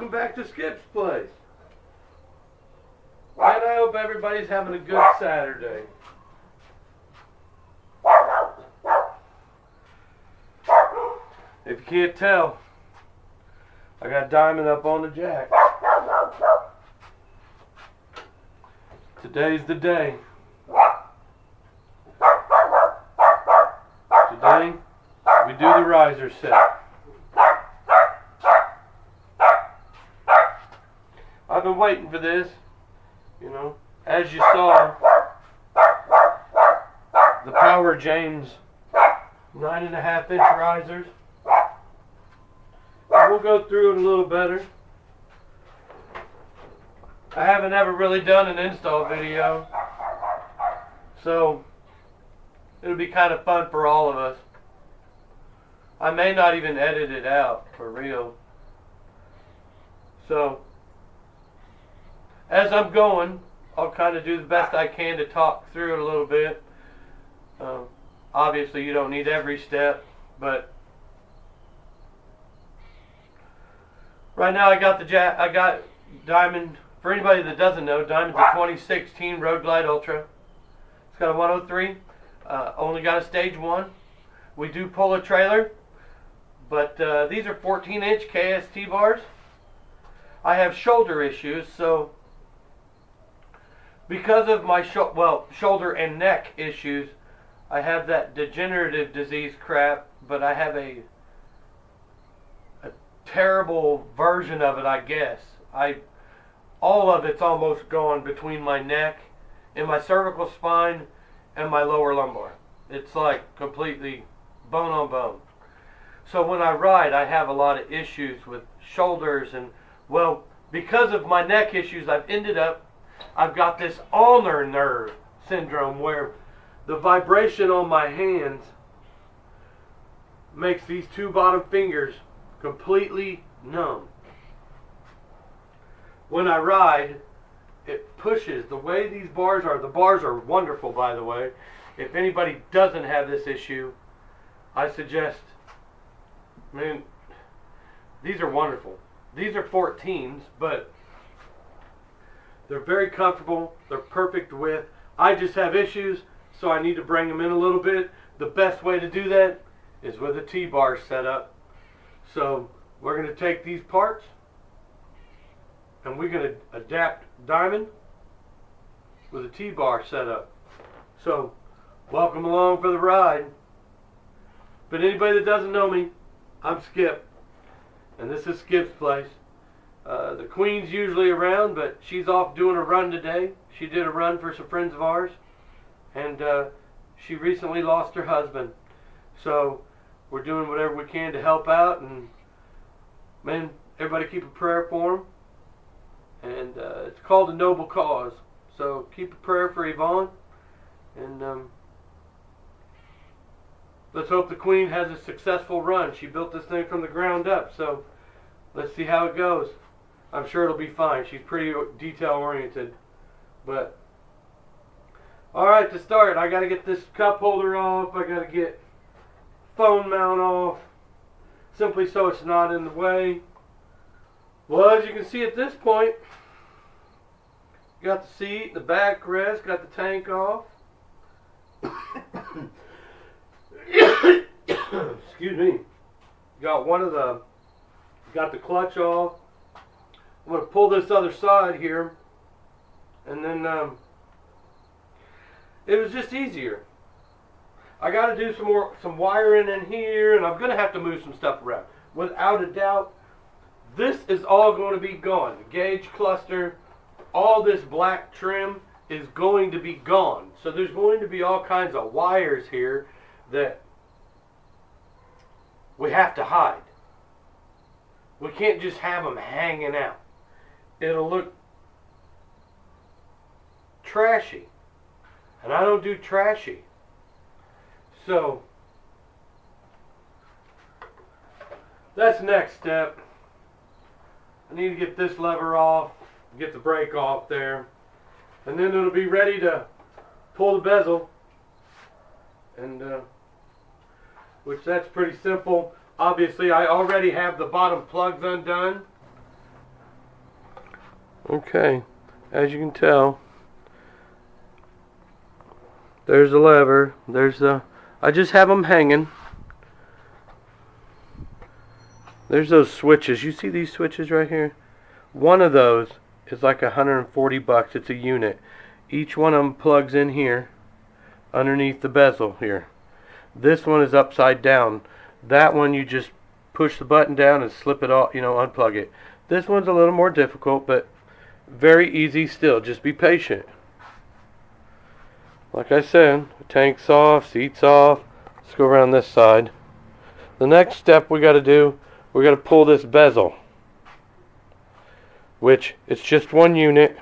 welcome back to Skip's Place. And I hope everybody's having a good Saturday. If you can't tell, I got Diamond up on the jack. Today's the day. Today, we do the riser set. I've been waiting for this, you know, as you saw, the Power James 9.5-inch risers. We'll go through it a little better. I haven't ever really done an install video, so it'll be kind of fun for all of us. I may not even edit it out, for real. So, as I'm going, I'll kind of do the best I can to talk through it a little bit. Obviously, you don't need every step, but right now I got Diamond. For anybody that doesn't know, Diamond's a 2016 Road Glide Ultra. It's got a 103. Only got a stage 1. We do pull a trailer, but these are 14-inch KST bars. I have shoulder issues, so because of my shoulder and neck issues, I have that degenerative disease crap, but I have a terrible version of it, I guess. All of it's almost gone between my neck and my cervical spine and my lower lumbar. It's like completely bone on bone. So when I ride, I have a lot of issues with shoulders, and well, because of my neck issues, I've got this ulnar nerve syndrome where the vibration on my hands makes these two bottom fingers completely numb. When I ride, it pushes. The way these bars are wonderful, by the way. If anybody doesn't have this issue, I suggest, man, these are wonderful. These are 14s, but they're very comfortable. They're perfect width. I just have issues, so I need to bring them in a little bit. The best way to do that is with a T-bar setup. So we're going to take these parts and we're going to adapt Diamond with a T-bar setup. So welcome along for the ride. But anybody that doesn't know me, I'm Skip, and this is Skip's Place. The Queen's usually around, but she's off doing a run today. She did a run for some friends of ours, and she recently lost her husband. So we're doing whatever we can to help out, and man, everybody keep a prayer for him. And it's called a noble cause. So keep a prayer for Yvonne, and let's hope the Queen has a successful run. She built this thing from the ground up, so let's see how it goes. I'm sure it'll be fine. She's pretty detail oriented. But alright, to start, I gotta get this cup holder off. I gotta get phone mount off, simply so it's not in the way. Well, as you can see at this point, got the seat, the backrest, got the tank off. Excuse me. Got the clutch off. I'm going to pull this other side here, and then it was just easier. I got to do some wiring in here, and I'm going to have to move some stuff around. Without a doubt, this is all going to be gone. The gauge cluster, all this black trim is going to be gone. So there's going to be all kinds of wires here that we have to hide. We can't just have them hanging out. It'll look trashy, and I don't do trashy. So that's the next step. I need to get this lever off, get the brake off there, and then it'll be ready to pull the bezel, and which that's pretty simple. Obviously, I already have the bottom plugs undone. Okay, as you can tell, there's the lever, there's the, I just have them hanging. There's those switches. You see these switches right here? One of those is like $140. It's a unit. Each one of them plugs in here underneath the bezel here. This one is upside down. That one you just push the button down and slip it off, unplug it. This one's a little more difficult, but very easy still. Just be patient. Like I said, tank's off, seat's off. Let's go around this side. The next step we got to do, we got to pull this bezel, which it's just one unit.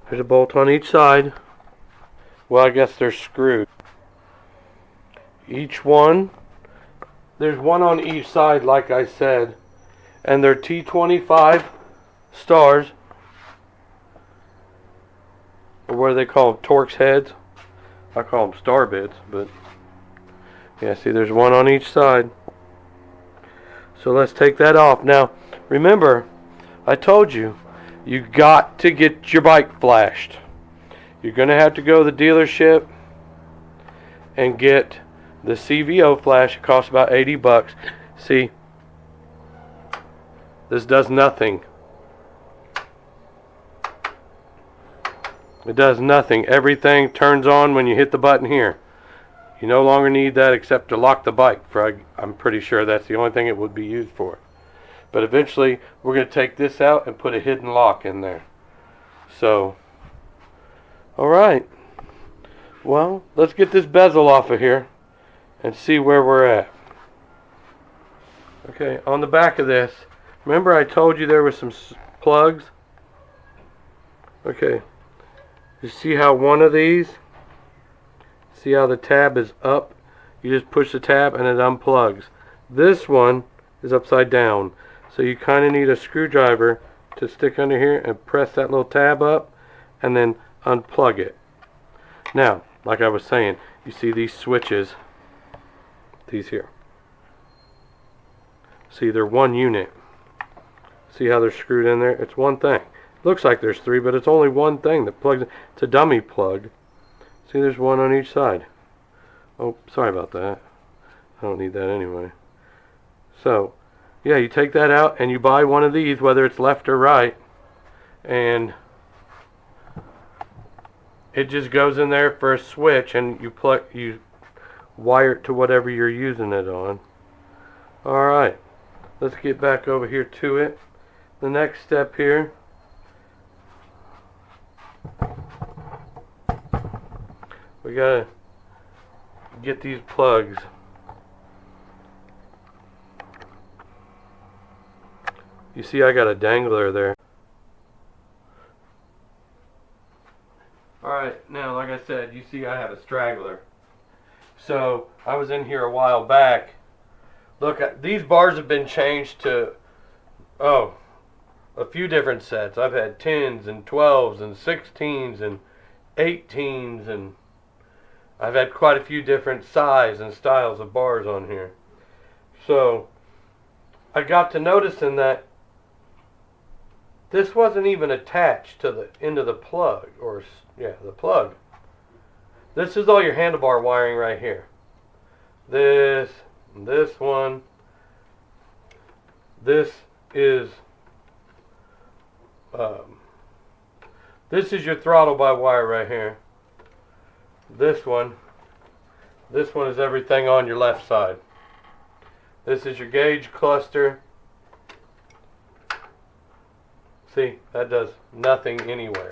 There's a bolt on each side. Well, I guess they're screwed. Each one, there's one on each side, like I said, and they're T25 stars, or what do they call them, Torx heads? I call them star bits, but yeah, see, there's one on each side. So let's take that off. Now, remember, I told you, you got to get your bike flashed. You're going to have to go to the dealership and get the CVO flash. It costs about $80. See, this does nothing. It does nothing. Everything turns on when you hit the button here. You no longer need that except to lock the bike. I'm pretty sure that's the only thing it would be used for. But eventually, we're going to take this out and put a hidden lock in there. So, alright. Well, let's get this bezel off of here and see where we're at. Okay, on the back of this, remember I told you there were some plugs? Okay, you see how one of these, see how the tab is up? You just push the tab and it unplugs. This one is upside down, so you kind of need a screwdriver to stick under here and press that little tab up and then unplug it. Now, like I was saying, you see these switches, these here. See, they're one unit. See how they're screwed in there? It's one thing. Looks like there's three, but it's only one thing that plugs in. It's a dummy plug. See, there's one on each side. Oh, sorry about that. I don't need that anyway. So, yeah, you take that out and you buy one of these, whether it's left or right, and it just goes in there for a switch, and you wire it to whatever you're using it on. Alright, let's get back over here to it. The next step here, we gotta get these plugs. You see I got a dangler there. Alright, now like I said, you see I have a straggler. So I was in here a while back. Look, these bars have been changed to, a few different sets. I've had 10s and 12s and 16s and 18s, and I've had quite a few different size and styles of bars on here. So I got to noticing that this wasn't even attached to the end of the plug, or yeah, the plug. This is all your handlebar wiring right here. This one. This is your throttle by wire right here. This one is everything on your left side. This is your gauge cluster. See, that does nothing anywhere.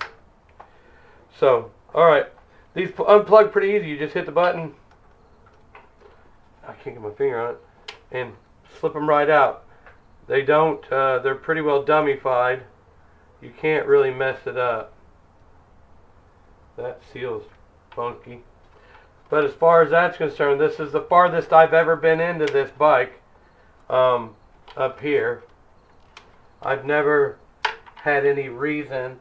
So, alright, these unplug pretty easy. You just hit the button. I can't get my finger on it. And slip them right out. They don't, they're pretty well dummified. You can't really mess it up. That seal's funky. But as far as that's concerned, this is the farthest I've ever been into this bike. Up here. I've never had any reason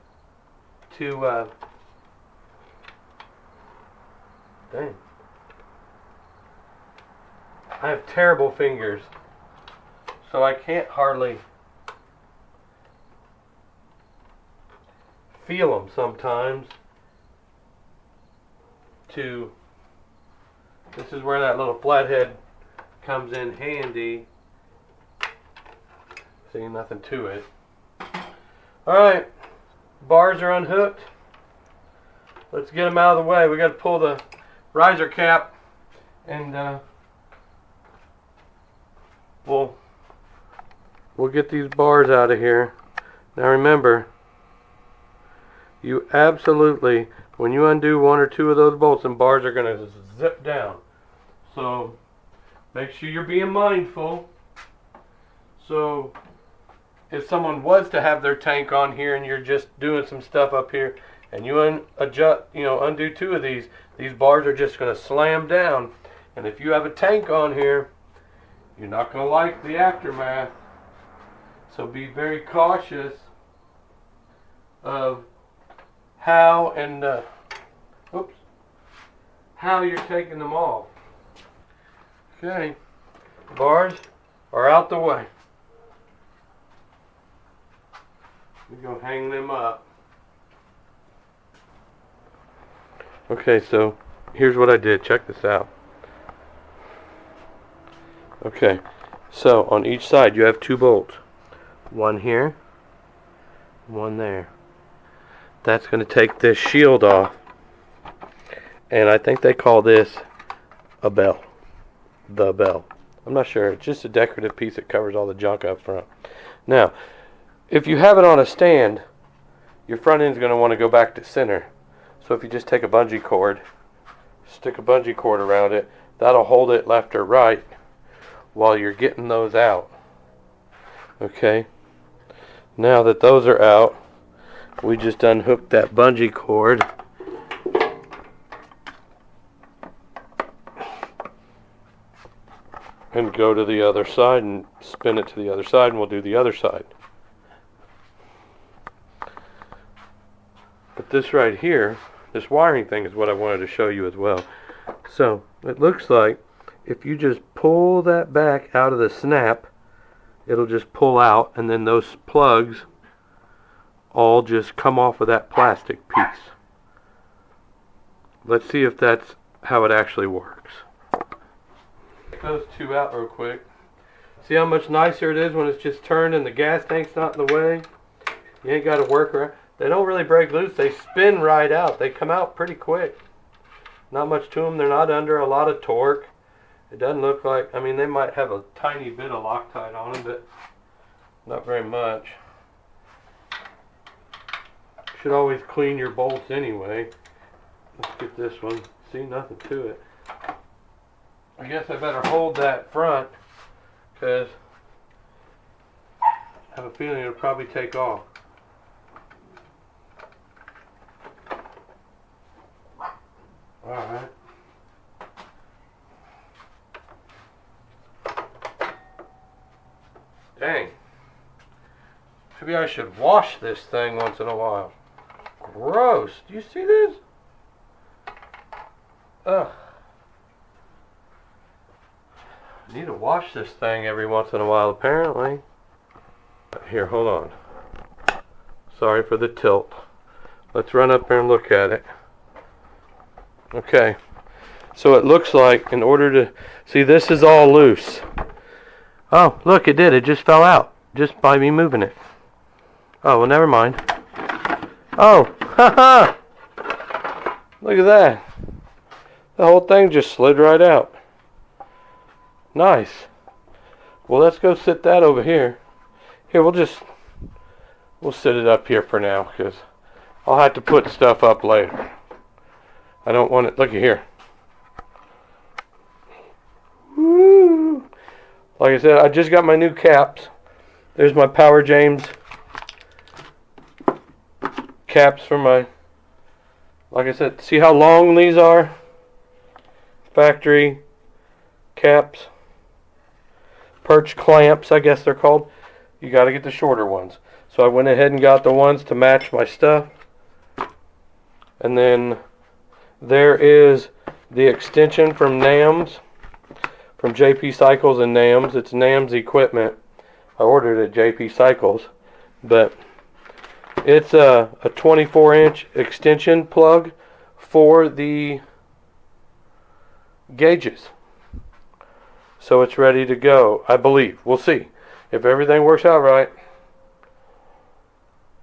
to, dang. I have terrible fingers, so I can't hardly feel them sometimes. This is where that little flathead comes in handy. See, nothing to it. Alright, bars are unhooked. Let's get them out of the way. We got to pull the riser cap, and we'll get these bars out of here. Now remember, you absolutely, when you undo one or two of those bolts, and bars are going to zip down. So make sure you're being mindful. So if someone was to have their tank on here and you're just doing some stuff up here, and you undo two of these bars are just going to slam down. And if you have a tank on here, you're not going to like the aftermath. So be very cautious of how you're taking them off. Okay, bars are out the way. We go hang them up. Okay, so here's what I did. Check this out. Okay, so on each side you have two bolts. One here, one there. That's going to take this shield off. And I think they call this a bell. The bell. I'm not sure. It's just a decorative piece that covers all the junk up front. Now, if you have it on a stand, your front end is going to want to go back to center. So if you just take a bungee cord, stick a bungee cord around it, that'll hold it left or right while you're getting those out. Okay. Now that those are out, we just unhook that bungee cord. And go to the other side and spin it to the other side, and we'll do the other side. But this right here, this wiring thing is what I wanted to show you as well. So it looks like if you just pull that back out of the snap, it'll just pull out, and then those plugs all just come off of that plastic piece. Let's see if that's how it actually works. Take those two out real quick. See how much nicer it is when it's just turned and the gas tank's not in the way? You ain't got to work around. They don't really break loose. They spin right out. They come out pretty quick. Not much to them. They're not under a lot of torque. It doesn't look like, I mean, they might have a tiny bit of Loctite on them, but not very much. Should always clean your bolts anyway. Let's get this one. See, nothing to it. I guess I better hold that front because I have a feeling it'll probably take off. Alright. Dang. Maybe I should wash this thing once in a while. Gross. Do you see this? Ugh. I need to wash this thing every once in a while, apparently. Here, hold on. Sorry for the tilt. Let's run up there and look at it. Okay. So it looks like in order to... See, this is all loose. Oh, look, it did. It just fell out. Just by me moving it. Oh, well, never mind. Oh, haha! Look at that. The whole thing just slid right out. Nice. Well, let's go sit that over here. Here, we'll sit it up here for now, because I'll have to put stuff up later. I don't want it, looky here. Woo! Like I said, I just got my new caps. There's my Power James caps for my, like I said, see how long these are? Factory caps. Perch clamps, I guess they're called. You got to get the shorter ones. So I went ahead and got the ones to match my stuff. And then there is the extension from NAMS, from JP Cycles and NAMS. It's NAMS equipment. I ordered it at JP Cycles, but It's a 24-inch extension plug for the gauges. So it's ready to go, I believe. We'll see. If everything works out right.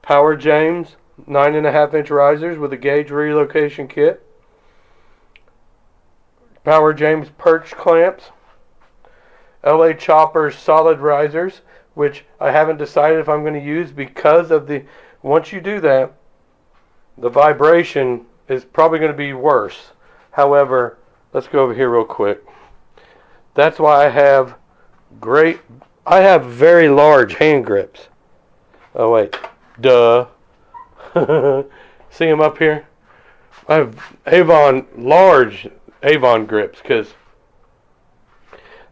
Power James 9.5-inch risers with a gauge relocation kit. Power James perch clamps. LA Choppers solid risers, which I haven't decided if I'm going to use because of the, once you do that, the vibration is probably going to be worse. However, let's go over here real quick. That's why I have very large hand grips. Oh wait, duh. See them up here? I have large Avon grips because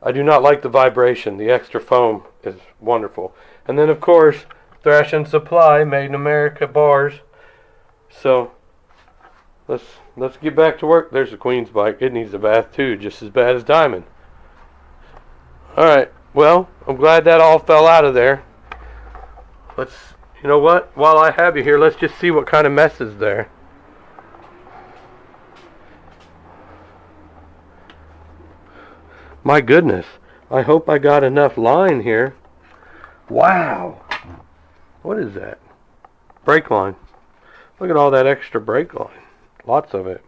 I do not like the vibration. The extra foam is wonderful. And then of course, Thrashin Supply, made in America bars. So let's get back to work. There's the Queen's bike. It needs a bath too, just as bad as Diamond. Alright, well, I'm glad that all fell out of there. You know what? While I have you here, let's just see what kind of mess is there. My goodness. I hope I got enough line here. Wow. What is that? Brake line. Look at all that extra brake line. Lots of it.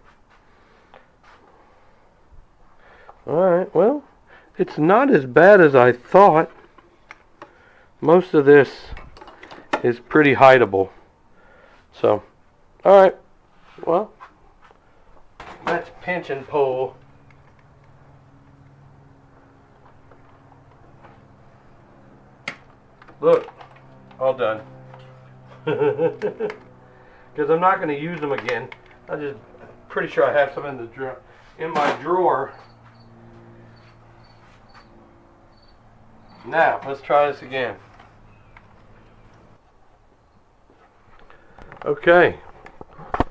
Alright, well, it's not as bad as I thought. Most of this is pretty hideable. So, alright. Well, let's pinch and pull. Look, all done. Because I'm not going to use them again. Pretty sure I have some in my drawer. Now, let's try this again. Okay,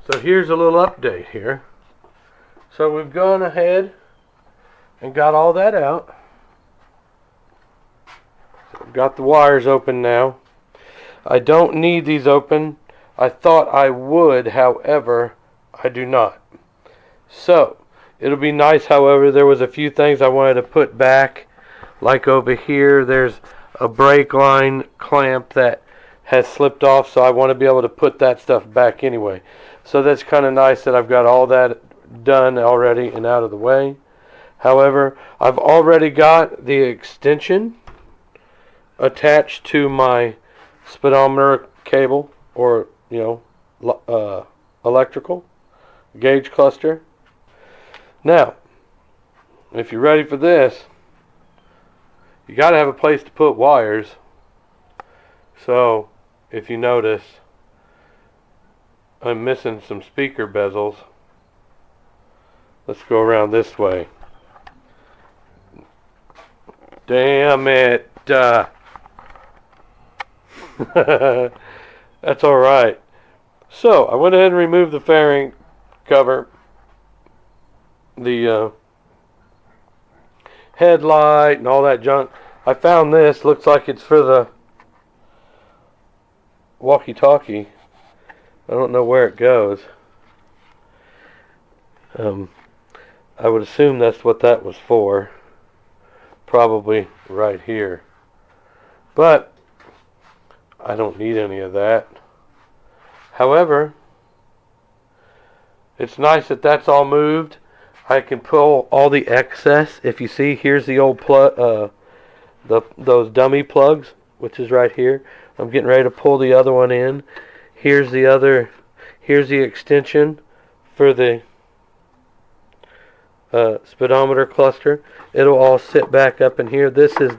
so here's a little update here. So we've gone ahead and got all that out. So I've got the wires open now. I don't need these open. I thought I would, however, I do not. So, it'll be nice, however, there was a few things I wanted to put back. Like over here, there's a brake line clamp that has slipped off, so I want to be able to put that stuff back anyway. So that's kind of nice that I've got all that done already and out of the way. However, I've already got the extension attached to my speedometer cable, or electrical gauge cluster. Now, if you're ready for this, you got to have a place to put wires. So, if you notice, I'm missing some speaker bezels. Let's go around this way. Damn it. That's alright. So, I went ahead and removed the fairing cover. The headlight and all that junk. I found this. Looks like it's for the walkie-talkie. I don't know where it goes. I would assume that's what that was for. Probably right here. But I don't need any of that. However, it's nice that that's all moved. I can pull all the excess. If you see, here's the old plug, those dummy plugs, which is right here. I'm getting ready to pull the other one in. Here's the extension for the speedometer cluster. It'll all sit back up in here. This has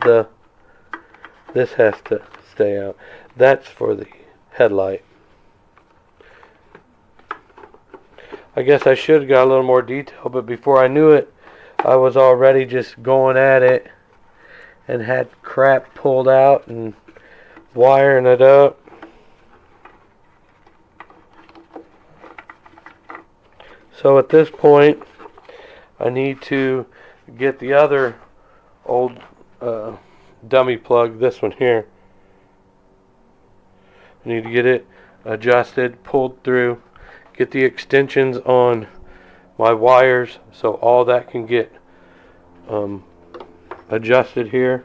to stay out. That's for the headlight. I guess I should have got a little more detail, but before I knew it, I was already just going at it and had crap pulled out and wiring it up. So at this point, I need to get the other old dummy plug, this one here. I need to get it adjusted, pulled through, get the extensions on my wires so all that can get adjusted here.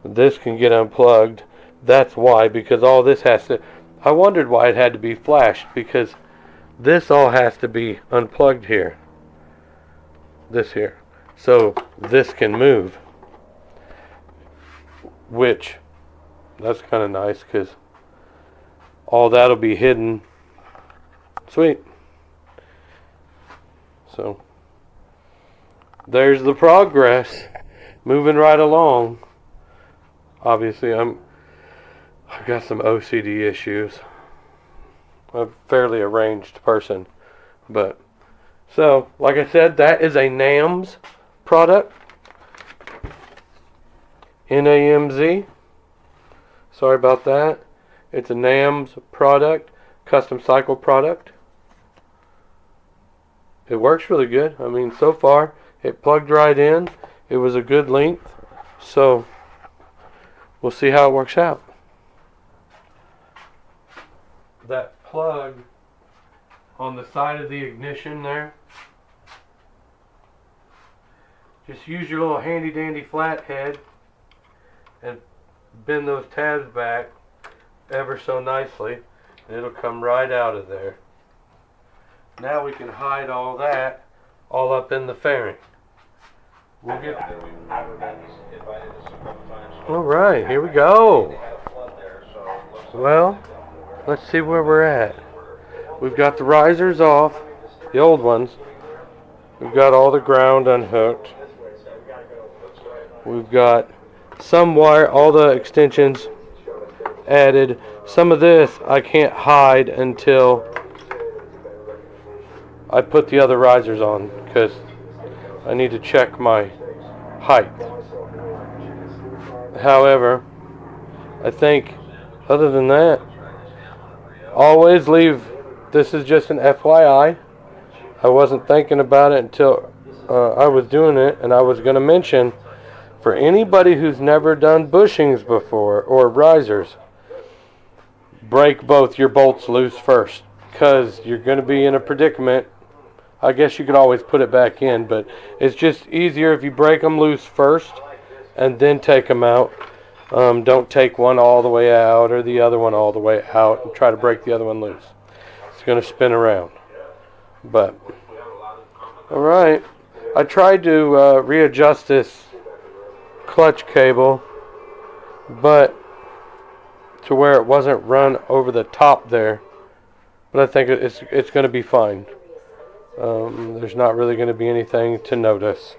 This can get unplugged. That's why, because all this has to, I wondered why it had to be flashed, because this all has to be unplugged here. This here. So this can move. Which, that's kind of nice, because all that'll be hidden. Sweet. So, there's the progress. Moving right along. Obviously, I've got some OCD issues. I'm a fairly arranged person. But, so, like I said, that is a NAMS product. NAMZ. Sorry about that. It's a NAMS product, custom cycle product. It works really good. I mean, so far, it plugged right in. It was a good length. So, we'll see how it works out. That plug on the side of the ignition there, just use your little handy dandy flathead and bend those tabs back ever so nicely, and it'll come right out of there. Now we can hide all that all up in the fairing. We'll get Alright, here we go. Well, let's see where we're at. We've got the risers off, the old ones. We've got all the ground unhooked. We've got some wire, all the extensions added. Some of this I can't hide until I put the other risers on, because I need to check my height. However, I think other than that, always leave, this is just an FYI. I wasn't thinking about it until I was doing it, and I was going to mention, for anybody who's never done bushings before, or risers, break both your bolts loose first, because you're going to be in a predicament. I guess you could always put it back in, but it's just easier if you break them loose first and then take them out. Don't take one all the way out or the other one all the way out and try to break the other one loose. It's going to spin around. But, alright. I tried to readjust this clutch cable, but to where it wasn't run over the top there. But I think it's going to be fine. There's not really going to be anything to notice.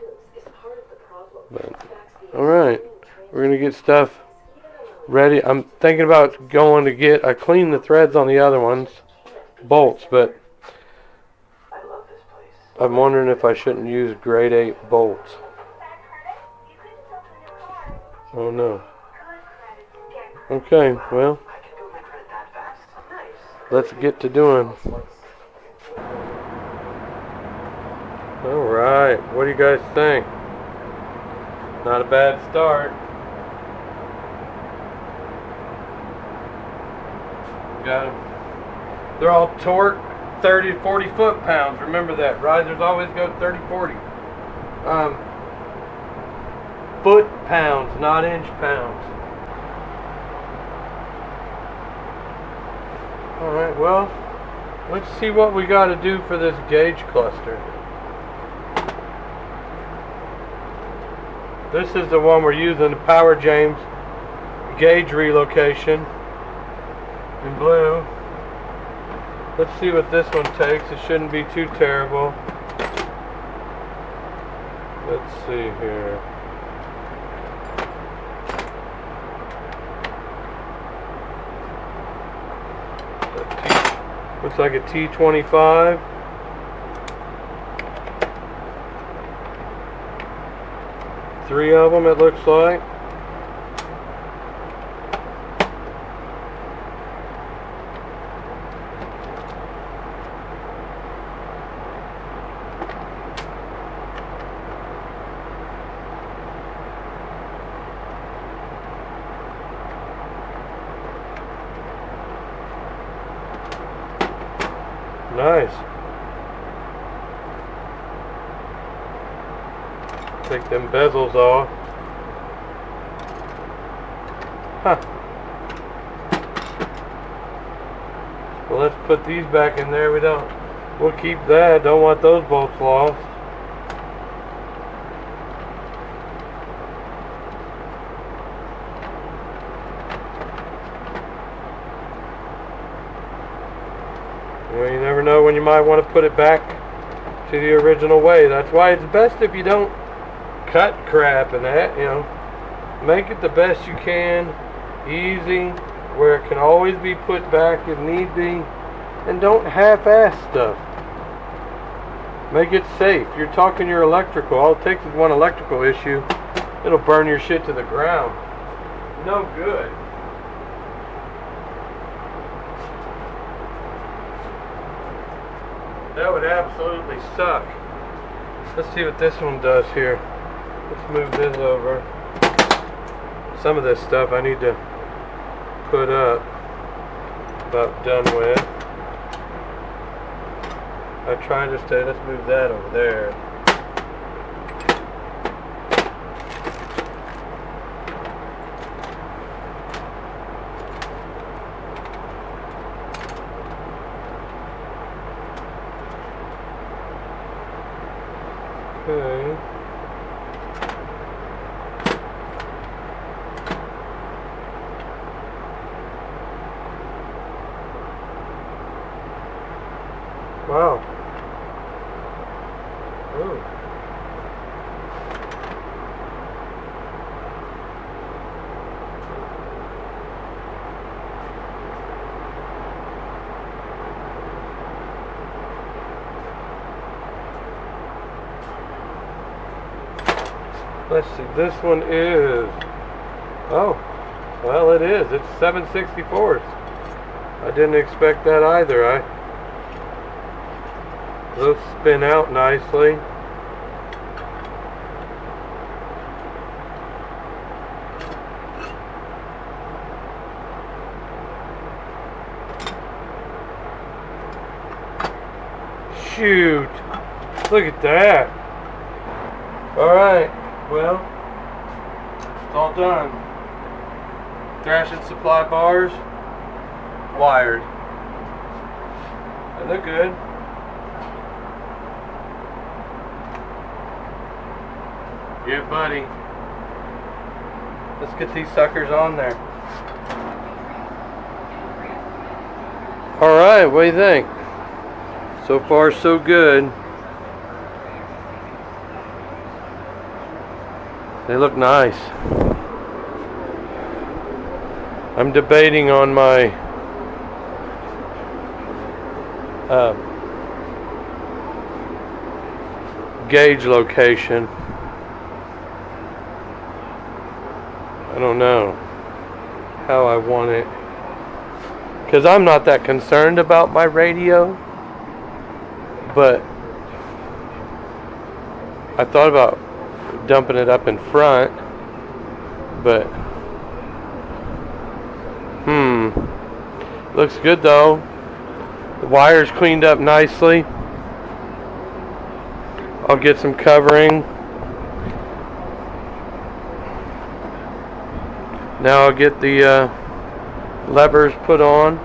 Alright, we're going to get stuff ready. I'm thinking about going to get, I cleaned the threads on the other ones, bolts, but I'm wondering if I shouldn't use grade 8 bolts. Oh no. Okay, well, let's get to doing. Alright, what do you guys think? Not a bad start. Got them. They're all torque 30 to 40 foot-pounds. Remember that. Risers always go 30-40. Foot-pounds, not inch-pounds. Alright, well, let's see what we got to do for this gauge cluster. This is the one we're using, the Power James gauge relocation in blue. Let's see what this one takes. It shouldn't be too terrible. Let's see here. Looks like a T25. Three of them, it looks like. Nice. Take them bezels off. Huh. Well, let's put these back in there. We'll keep that. Don't want those bolts lost. Well, you never know when you might want to put it back to the original way. That's why it's best if you don't cut crap and that, you know. Make it the best you can, easy, where it can always be put back if need be, and don't half-ass stuff. Make it safe. You're talking your electrical. All it takes is one electrical issue. It'll burn your shit to the ground. No good. That would absolutely suck. Let's see what this one does here. Let's move this over. Some of this stuff I need to put up. About done with. I tried to stay. Let's move that over there. Okay. Wow. Ooh. Let's see, this one is, oh, well it is, it's 7/64. I didn't expect that either. Those spin out nicely. Shoot, look at that. Alright, well, it's all done. Thrashin Supply bars, wired. They look good. Yeah, buddy. Let's get these suckers on there. Alright, what do you think? So far, so good. They look nice. I'm debating on my gauge location. I don't know how I want it, because I'm not that concerned about my radio, but I thought about dumping it up in front, but looks good though. The wire's cleaned up nicely. I'll get some covering. Now I'll get the levers put on.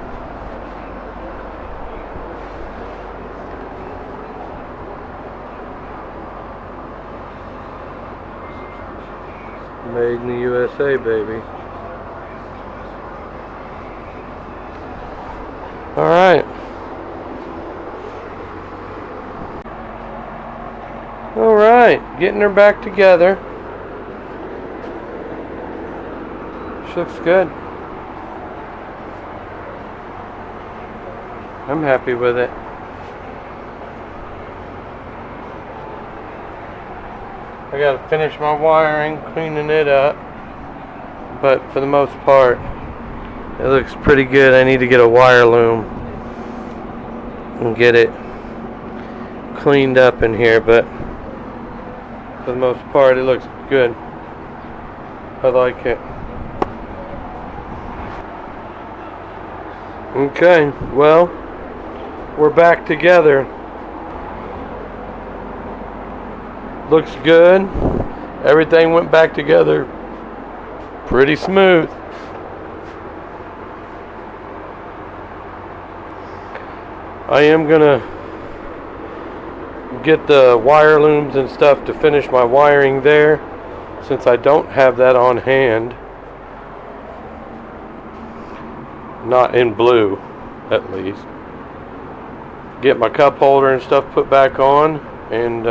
Made in the USA, baby. Alright. Alright, getting her back together. She looks good. I'm happy with it. I gotta finish my wiring, cleaning it up, but for the most part it looks pretty good. I need to get a wire loom and get it cleaned up in here, but for the most part it looks good. I like it. Okay, well, we're back together. Looks good. Everything went back together pretty smooth. I am gonna get the wire looms and stuff to finish my wiring there, since I don't have that on hand. Not in blue, at least. Get my cup holder and stuff put back on, and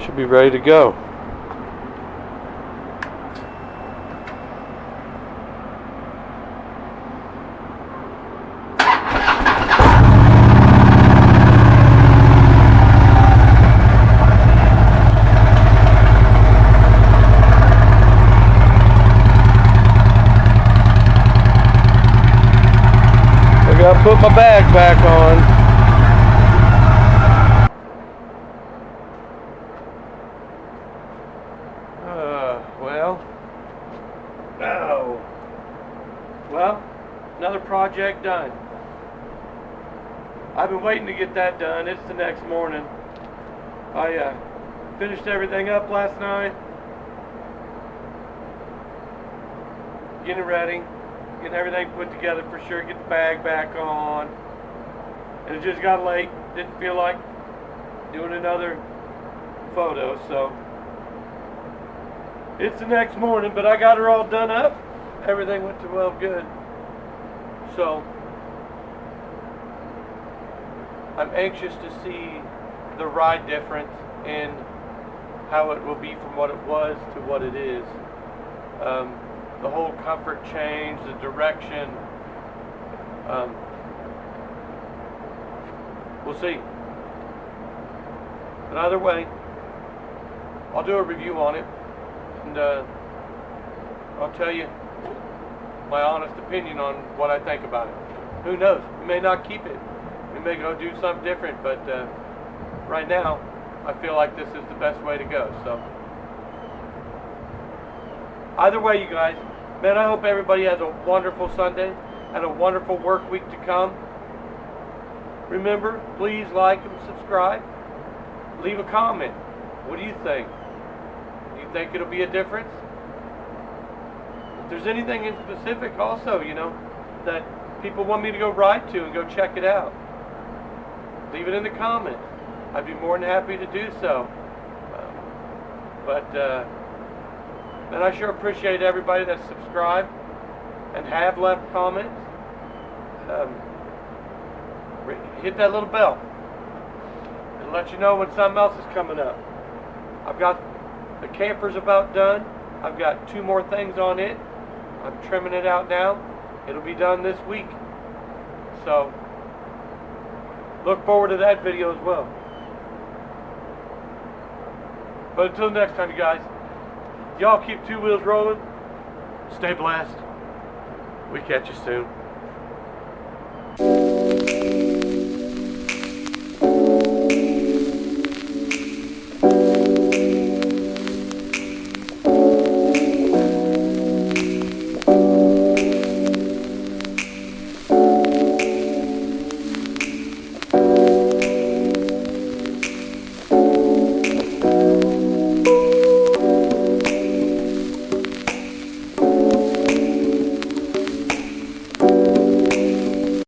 should be ready to go. I gotta put my bag back on. Well, another project done. I've been waiting to get that done. It's the next morning. I finished everything up last night. Getting it ready. Getting everything put together for sure. Get the bag back on. And it just got late. Didn't feel like doing another photo, so it's the next morning, but I got her all done up. Everything went to well good. So I'm anxious to see the ride difference in how it will be from what it was to what it is. The whole comfort change, the direction. We'll see. But either way, I'll do a review on it, and I'll tell you my honest opinion on what I think about it. Who knows? We may not keep it. We may go do something different, but right now, I feel like this is the best way to go. So, either way, you guys, man, I hope everybody has a wonderful Sunday and a wonderful work week to come. Remember, please like and subscribe. Leave a comment. What do you think? Do you think it'll be a difference? If there's anything in specific also, you know, that people want me to go ride to and go check it out, leave it in the comments. I'd be more than happy to do so. And I sure appreciate everybody that's subscribed and have left comments. Hit that little bell and let you know when something else is coming up. I've got the camper's about done. I've got 2 more things on it. I'm trimming it out now. It'll be done this week. So look forward to that video as well. But until next time, you guys, y'all keep 2 wheels rolling. Stay blessed. We catch you soon.